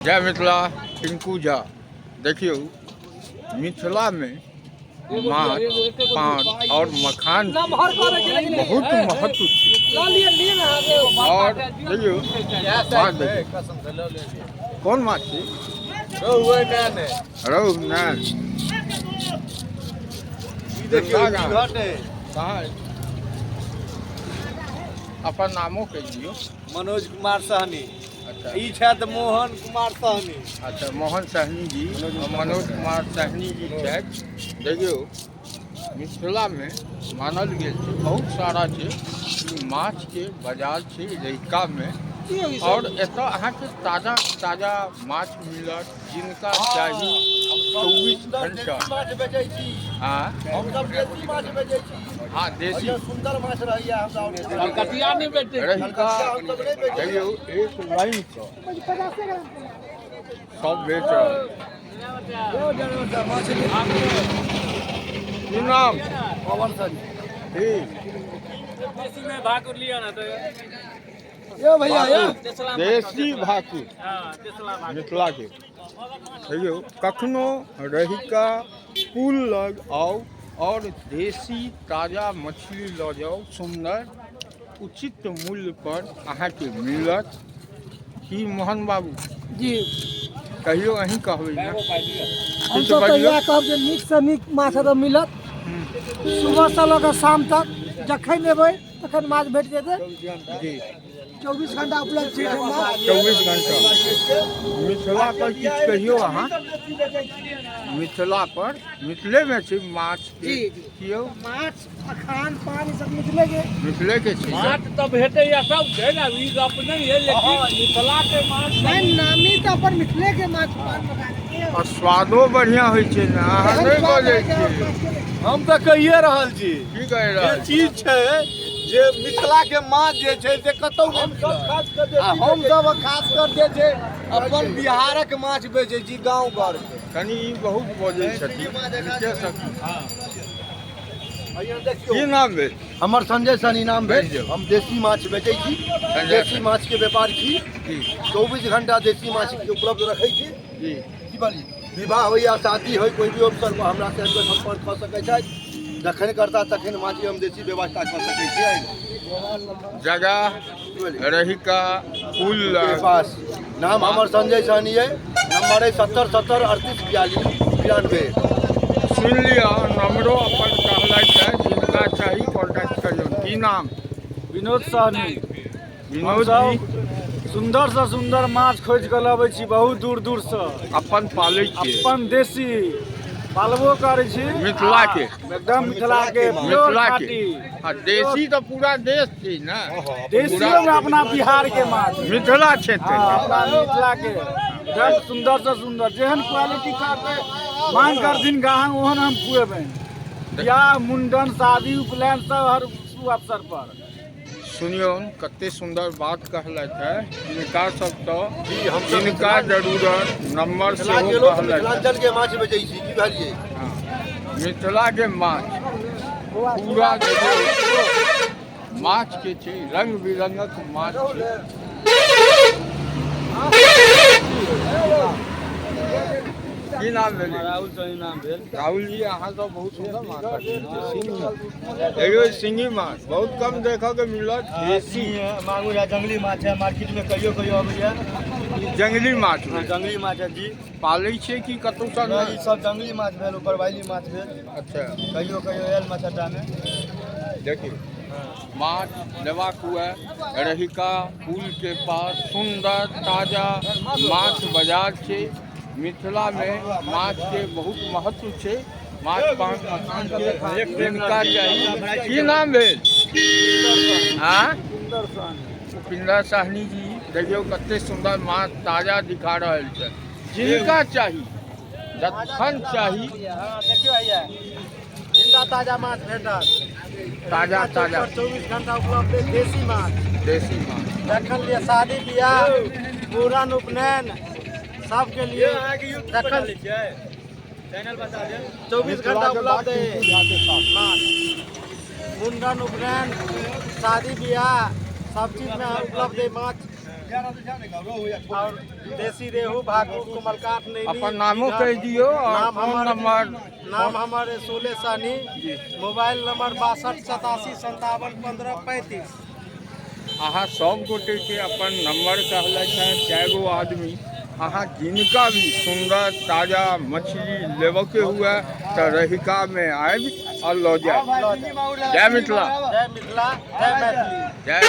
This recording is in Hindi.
जय मिथिला टिंकू झा। देखियो मिथिला में माछ पान और मखान के बहुत महत्व है। और देखियो माछ देखियो कौन माछ छी? रोहू नैन। कहाँ है? अपन नामो कह दियो। मनोज कुमार सहनी। अच्छा ई छथि मोहन कुमार सहनी। अच्छा मोहन सहनी जी और मनोज कुमार सहनी जी छथि। देखियो मिथिला में मानल गेल छै बहुत सारा छै माछ के बाजार छै रहिका में। और एतऽ अहाँके ताजा ताजा माछ मिलत जिनका चाही 24 घंटा। माछ बेचै छी। हाँ हमसब देसी माछ बेचै छी। हाँ देसी सुंदर माछ रहैया हमरा। कलकतिया नहीं बेचते। रहिका देखियो एक लाइन से सब बेच रहे। की नाम? पवन सर ठीक देसी में भाकुर लिया ना तो यो भैया यो देसी भाकुर हाँ देसला भाकुर मिथिला के। देखियो कखनो रहिका पुल लग आओ और देसी ताजा मछली ल जाओ सुंदर उचित मूल्य पर अहाँ के मिलत। की मोहन बाबू जी कहियो अहीं कहबै ना? हम सब तो यह कहब जे नीक से नीक माछ तो मिलत। सुबह से लऽ कऽ शाम तक जखन एबै तखन माछ भेट जेतै। जी 24 घंटा उपलब्ध छै माछ। 24 घंटा मिथिला पर किछु कहियो अहाँ? मिथिला पर मिथिले में छै माछ के कियो माछ मखान पान सब मिथिले के छै। माछ तो भेटे या सब छै ना ई गप नहीं है लेकिन मिथिला के माछ नहीं नामी तो अपन मिथिले के माछ पान मखान के। और स्वादो बढ़िया होइ छै ना। अहाँ नहीं बोलै छियै। हम तो कहिए रहल छी की कह जे रहल छी? चीज छै जे मिथिला के माछ जे छै से कतौ नहीं। हम सब खास कर जे छै अपन बिहारक माछ बेचै छी गांव घर के। कनी ई बहुत बजै छथिन नीके सकी। की नाम भेल? हमर संजय सनी नाम भेज भेल। देब। हम देसी माछ बेचै छी। देसी माछ के व्यापार छी। जी 24 घंटा देसी माछ के उपलब्ध रखै छी। जी की बोली विवाह हो या शादी हो कोई भी अवसर पर हमरा से संपर्क कऽ सकै छथि। जखन करता तखन माछ के हम देसी व्यवस्था कऽ सकै छियै। जगह रहिका पुल के लग पास नाम हमर संजय सहनी है। नंबर है 70 70 38 42 92। सुन लिया नंबरो अपन कहलथि है जिनका चाही कॉन्टैक्ट करियौ। की नाम? विनोद सहनी। विनोद जी सुंदर से सुंदर माछ खोज के लाबै छी बहुत दूर दूर से। अपन पालै छियै अपन देसी पालबो करै छी मिथिला के। एकदम मिथिला के प्योर मिथिला के खाटी। आ देसी तो पूरा देश छै ना। देसियों में अपना बिहार के माछ मिथिला क्षेत्र हाँ, के। अपना मिथिला के एकदम सुंदर से सुंदर जेहन क्वालिटी करते मांग करथिन ग्राहक ओहन हम खुएबै। बियाह मुंडन शादी उपनयन सब हर शुभ अवसर पर। सुनियो कते सुंदर बात कहलथि है। इनका सब तो जिनका जरूरत नंबर से कहलथि। मिथिलांचल के माछ बेचै छी की कहलिए। हाँ, मिथिला के माछ पूरा देखियो माछ के छै रंग बिरंगक माछ छै। की नाम भेल? राहुल सहनी नाम भेल। राहुल जी अहाँ तो बहुत सुंदर माछ रखै देखियो सिंगी माछ बहुत कम देखऽ के मिलत। देसी मांगू या जंगली माछ है मार्केट में कहियो कहियो अबैया। जंगली माछ भेल। जंगली माछ है जी। पालै छियै कि कतौ सा ई सब जंगली माछ भेल ऊपर वाली माछ भेल। अच्छा कहियो कहियो आयल माछ अड्डा में। देखिए माछ लेबाक हुए रहिका पुल के पास सुंदर ताजा माछ बाजार छै। मिथिला में माछ के बहुत महत्व छै। माछ पान मखान के जिनका चाही। की नाम भेल? हाँ उपिंदर साहनी जी देखियो कते सुंदर माछ ताजा दिखा रहल छै। जिनका चाही जखन चाही देखियो भैया जिंदा ताजा माछ भेटत। ताजा ताजा 24 घंटा उपलब्ध है देसी माछ। देसी माछ। जखन लिए शादी बियाह मूड़न उपनयन सबके लिए जखन चैनल बता दे 24 घंटा उपलब्ध है माछ। मुंडन उपनयन शादी बियाह सब चीज में उपलब्ध है माछ। और देसी रेहू भाकुर कोमलकाठ नैनी अपन नामो कह दियो और फोन नंबर। नाम हमारे सोले सानी, मोबाइल नंबर 62 87 57 15 35। अहाँ सब गोटे के अपन नंबर कहला है, 4 गो आदमी अहाँ जिनका भी सुंदर ताजा मछली लेवे के हुआ तो रहिका में आबि और लो जाए। जय मिथिला। जय मिथिला, जय मैथिली। जय